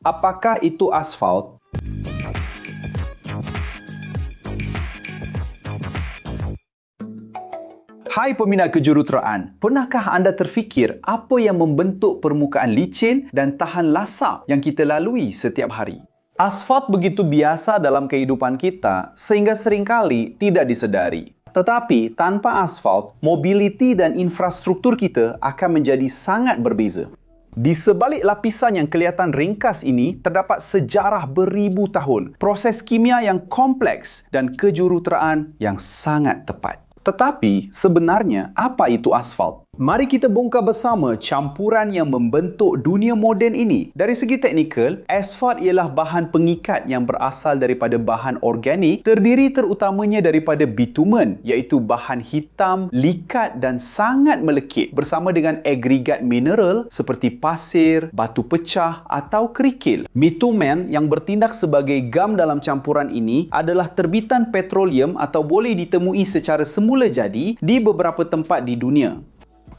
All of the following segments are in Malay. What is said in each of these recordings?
Apakah itu asfalt? Hai peminat kejuruteraan, pernahkah anda terfikir apa yang membentuk permukaan licin dan tahan lasak yang kita lalui setiap hari? Asfalt begitu biasa dalam kehidupan kita sehingga seringkali tidak disedari. Tetapi tanpa asfalt, mobiliti dan infrastruktur kita akan menjadi sangat berbeza. Di sebalik lapisan yang kelihatan ringkas ini, terdapat sejarah beribu tahun, proses kimia yang kompleks dan kejuruteraan yang sangat tepat. Tetapi sebenarnya apa itu asfalt? Mari kita bongkar bersama campuran yang membentuk dunia moden ini. Dari segi teknikal, asfalt ialah bahan pengikat yang berasal daripada bahan organik, terdiri terutamanya daripada bitumen, iaitu bahan hitam, likat dan sangat melekit bersama dengan agregat mineral seperti pasir, batu pecah atau kerikil. Bitumen yang bertindak sebagai gam dalam campuran ini adalah terbitan petroleum atau boleh ditemui secara semula jadi di beberapa tempat di dunia.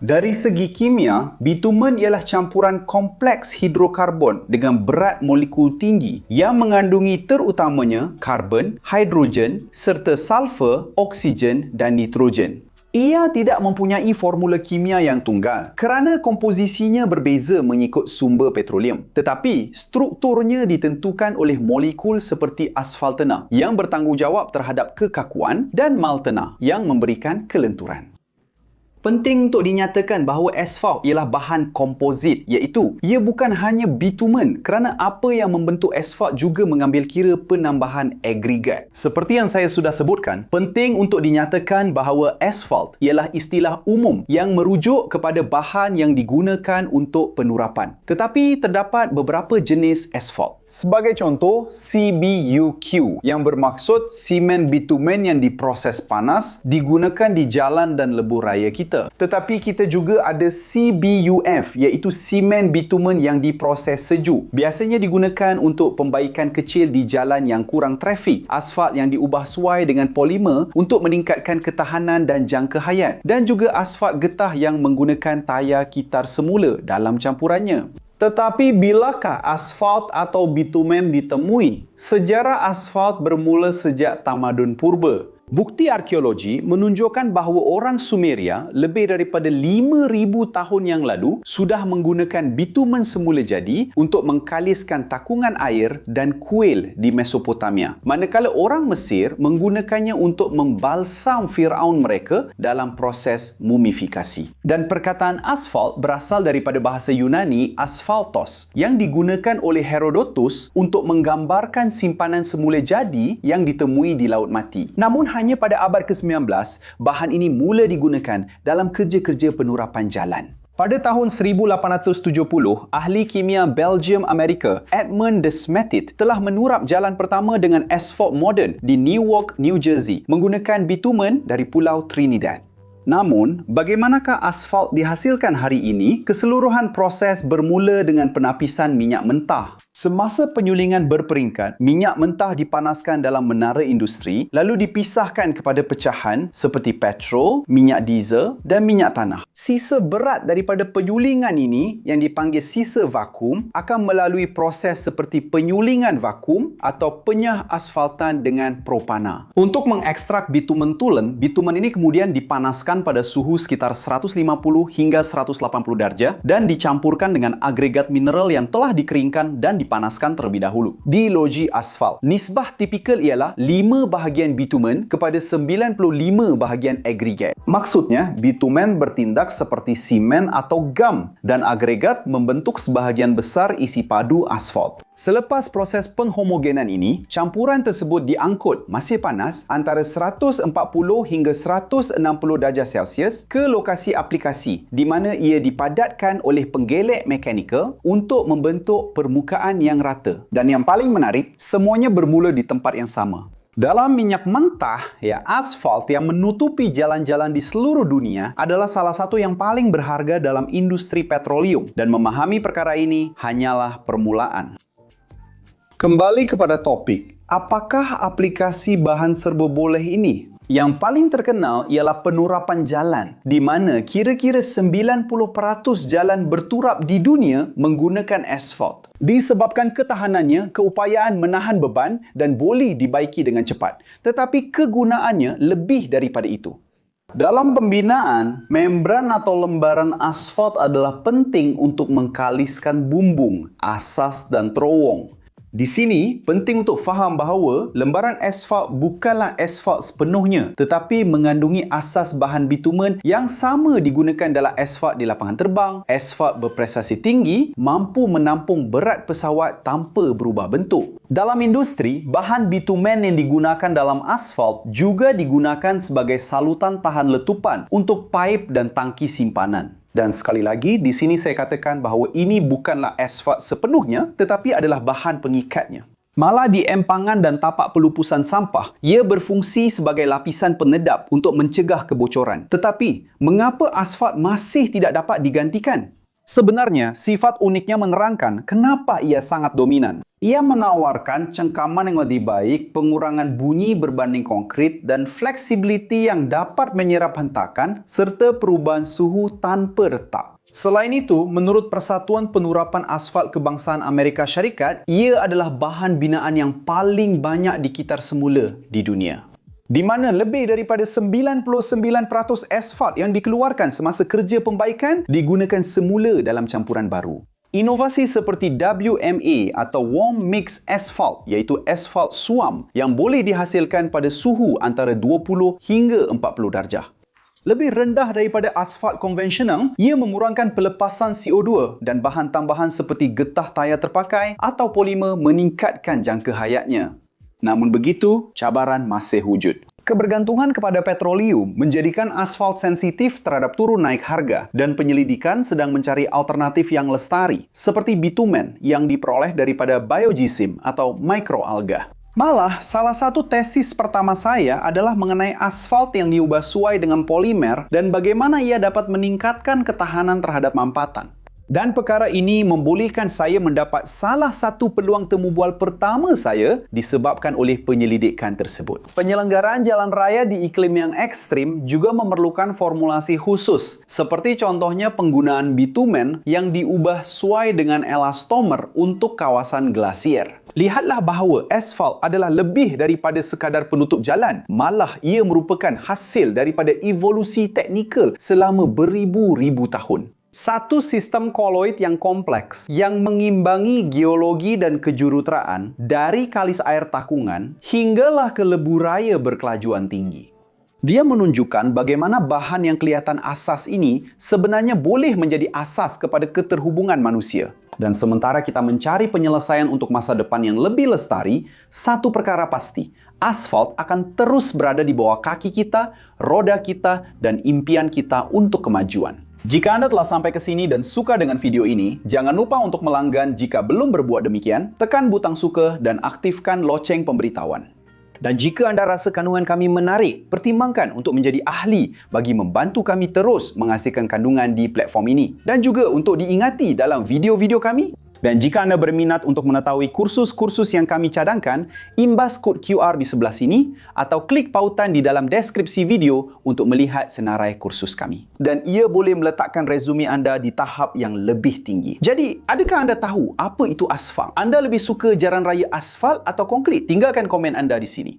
Dari segi kimia, bitumen ialah campuran kompleks hidrokarbon dengan berat molekul tinggi yang mengandungi terutamanya karbon, hidrogen, serta sulfur, oksigen dan nitrogen. Ia tidak mempunyai formula kimia yang tunggal kerana komposisinya berbeza mengikut sumber petroleum. Tetapi, strukturnya ditentukan oleh molekul seperti asfaltena yang bertanggungjawab terhadap kekakuan dan maltena yang memberikan kelenturan. Penting untuk dinyatakan bahawa asfalt ialah bahan komposit, iaitu ia bukan hanya bitumen kerana apa yang membentuk asfalt juga mengambil kira penambahan agregat. Seperti yang saya sudah sebutkan, penting untuk dinyatakan bahawa asfalt ialah istilah umum yang merujuk kepada bahan yang digunakan untuk penurapan. Tetapi terdapat beberapa jenis asfalt. Sebagai contoh, CBUQ yang bermaksud simen bitumen yang diproses panas digunakan di jalan dan lebuh raya kita. Tetapi kita juga ada CBUF iaitu simen bitumen yang diproses sejuk. Biasanya digunakan untuk pembaikan kecil di jalan yang kurang trafik, asfalt yang diubah suai dengan polimer untuk meningkatkan ketahanan dan jangka hayat, dan juga asfalt getah yang menggunakan tayar kitar semula dalam campurannya. Tetapi bilakah asfalt atau bitumen ditemui? Sejarah asfalt bermula sejak tamadun purba. Bukti arkeologi menunjukkan bahawa orang Sumeria lebih daripada 5,000 tahun yang lalu sudah menggunakan bitumen semula jadi untuk mengkaliskan takungan air dan kuil di Mesopotamia. Manakala orang Mesir menggunakannya untuk membalsam Firaun mereka dalam proses mumifikasi. Dan perkataan asfalt berasal daripada bahasa Yunani asphaltos yang digunakan oleh Herodotus untuk menggambarkan simpanan semula jadi yang ditemui di Laut Mati. Namun hanya pada abad ke-19, bahan ini mula digunakan dalam kerja-kerja penurapan jalan. Pada tahun 1870, ahli kimia Belgium Amerika Edmund de Smetit telah menurap jalan pertama dengan asfalt moden di Newark, New Jersey menggunakan bitumen dari Pulau Trinidad. Namun, bagaimanakah asfalt dihasilkan hari ini? Keseluruhan proses bermula dengan penapisan minyak mentah. Semasa penyulingan berperingkat, minyak mentah dipanaskan dalam menara industri lalu dipisahkan kepada pecahan seperti petrol, minyak diesel dan minyak tanah. Sisa berat daripada penyulingan ini yang dipanggil sisa vakum akan melalui proses seperti penyulingan vakum atau penyah asfaltan dengan propana. Untuk mengekstrak bitumen tulen, bitumen ini kemudian dipanaskan pada suhu sekitar 150 hingga 180 darjah dan dicampurkan dengan agregat mineral yang telah dikeringkan dan dipanaskan terlebih dahulu. Di loji asfalt, nisbah tipikal ialah 5 bahagian bitumen kepada 95 bahagian agregat. Maksudnya, bitumen bertindak seperti simen atau gam dan agregat membentuk sebahagian besar isi padu asfalt. Selepas proses penghomogenan ini, campuran tersebut diangkut masih panas antara 140 hingga 160 darjah Celsius ke lokasi aplikasi di mana ia dipadatkan oleh penggelek mekanikal untuk membentuk permukaan yang rata. Dan yang paling menarik, semuanya bermula di tempat yang sama. Dalam minyak mentah, asfalt yang menutupi jalan-jalan di seluruh dunia adalah salah satu yang paling berharga dalam industri petroleum dan memahami perkara ini hanyalah permulaan. Kembali kepada topik, apakah aplikasi bahan serba boleh ini? Yang paling terkenal ialah penurapan jalan, di mana kira-kira 90% jalan berturap di dunia menggunakan asfalt. Disebabkan ketahanannya, keupayaan menahan beban dan boleh dibaiki dengan cepat. Tetapi kegunaannya lebih daripada itu. Dalam pembinaan, membran atau lembaran asfalt adalah penting untuk mengkaliskan bumbung, asas dan terowong. Di sini, penting untuk faham bahawa lembaran asfalt bukanlah asfalt sepenuhnya, tetapi mengandungi asas bahan bitumen yang sama digunakan dalam asfalt di lapangan terbang, asfalt berprestasi tinggi, mampu menampung berat pesawat tanpa berubah bentuk. Dalam industri, bahan bitumen yang digunakan dalam asfalt juga digunakan sebagai salutan tahan letupan untuk paip dan tangki simpanan. Dan sekali lagi, di sini saya katakan bahawa ini bukanlah asfalt sepenuhnya, tetapi adalah bahan pengikatnya. Malah di empangan dan tapak pelupusan sampah, ia berfungsi sebagai lapisan penedap untuk mencegah kebocoran. Tetapi, mengapa asfalt masih tidak dapat digantikan? Sebenarnya, sifat uniknya menerangkan kenapa ia sangat dominan. Ia menawarkan cengkaman yang lebih baik, pengurangan bunyi berbanding konkrit dan fleksibiliti yang dapat menyerap hentakan serta perubahan suhu tanpa retak. Selain itu, menurut Persatuan Penurapan Asfalt Kebangsaan Amerika Syarikat, ia adalah bahan binaan yang paling banyak dikitar semula di dunia. Di mana lebih daripada 99% asfalt yang dikeluarkan semasa kerja pembaikan digunakan semula dalam campuran baru. Inovasi seperti WMA atau Warm Mix Asphalt, iaitu asfalt suam yang boleh dihasilkan pada suhu antara 20 hingga 40 darjah. Lebih rendah daripada asfalt konvensional, ia memurangkan pelepasan CO2 dan bahan tambahan seperti getah tayar terpakai atau polimer meningkatkan jangka hayatnya. Namun begitu, cabaran masih wujud. Kebergantungan kepada petroleum menjadikan asfalt sensitif terhadap turun naik harga dan penyelidikan sedang mencari alternatif yang lestari seperti bitumen yang diperoleh daripada biogesim atau mikroalga. Malah, salah satu tesis pertama saya adalah mengenai asfalt yang diubah suai dengan polimer dan bagaimana ia dapat meningkatkan ketahanan terhadap mampatan. Dan perkara ini membolehkan saya mendapat salah satu peluang temu bual pertama saya disebabkan oleh penyelidikan tersebut. Penyelenggaraan jalan raya di iklim yang ekstrim juga memerlukan formulasi khusus, seperti contohnya penggunaan bitumen yang diubah suai dengan elastomer untuk kawasan glasier. Lihatlah bahawa asfalt adalah lebih daripada sekadar penutup jalan. Malah ia merupakan hasil daripada evolusi teknikal selama beribu-ribu tahun. Satu sistem koloid yang kompleks yang mengimbangi geologi dan kejuruteraan dari kalis air takungan hinggalah ke lebu raya berkelajuan tinggi. Dia menunjukkan bagaimana bahan yang kelihatan asas ini sebenarnya boleh menjadi asas kepada keterhubungan manusia. Dan sementara kita mencari penyelesaian untuk masa depan yang lebih lestari, satu perkara pasti, asfalt akan terus berada di bawah kaki kita, roda kita, dan impian kita untuk kemajuan. Jika Anda telah sampai ke sini dan suka dengan video ini, jangan lupa untuk melanggan jika belum berbuat demikian, tekan butang suka dan aktifkan loceng pemberitahuan. Dan jika anda rasa kandungan kami menarik, pertimbangkan untuk menjadi ahli bagi membantu kami terus menghasilkan kandungan di platform ini. Dan juga untuk diingati dalam video-video kami. Dan jika anda berminat untuk mengetahui kursus-kursus yang kami cadangkan, imbas kod QR di sebelah sini atau klik pautan di dalam deskripsi video untuk melihat senarai kursus kami. Dan ia boleh meletakkan resume anda di tahap yang lebih tinggi. Jadi, adakah anda tahu apa itu asfalt? Anda lebih suka jalan raya asfalt atau konkrit? Tinggalkan komen anda di sini.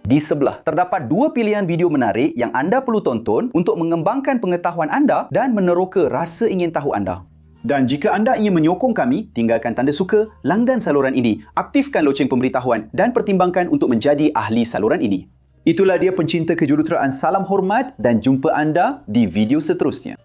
Di sebelah, terdapat dua pilihan video menarik yang anda perlu tonton untuk mengembangkan pengetahuan anda dan meneroka rasa ingin tahu anda. Dan jika anda ingin menyokong kami, tinggalkan tanda suka, langgan saluran ini, aktifkan loceng pemberitahuan dan pertimbangkan untuk menjadi ahli saluran ini. Itulah dia pencinta kejuruteraan, salam hormat dan jumpa anda di video seterusnya.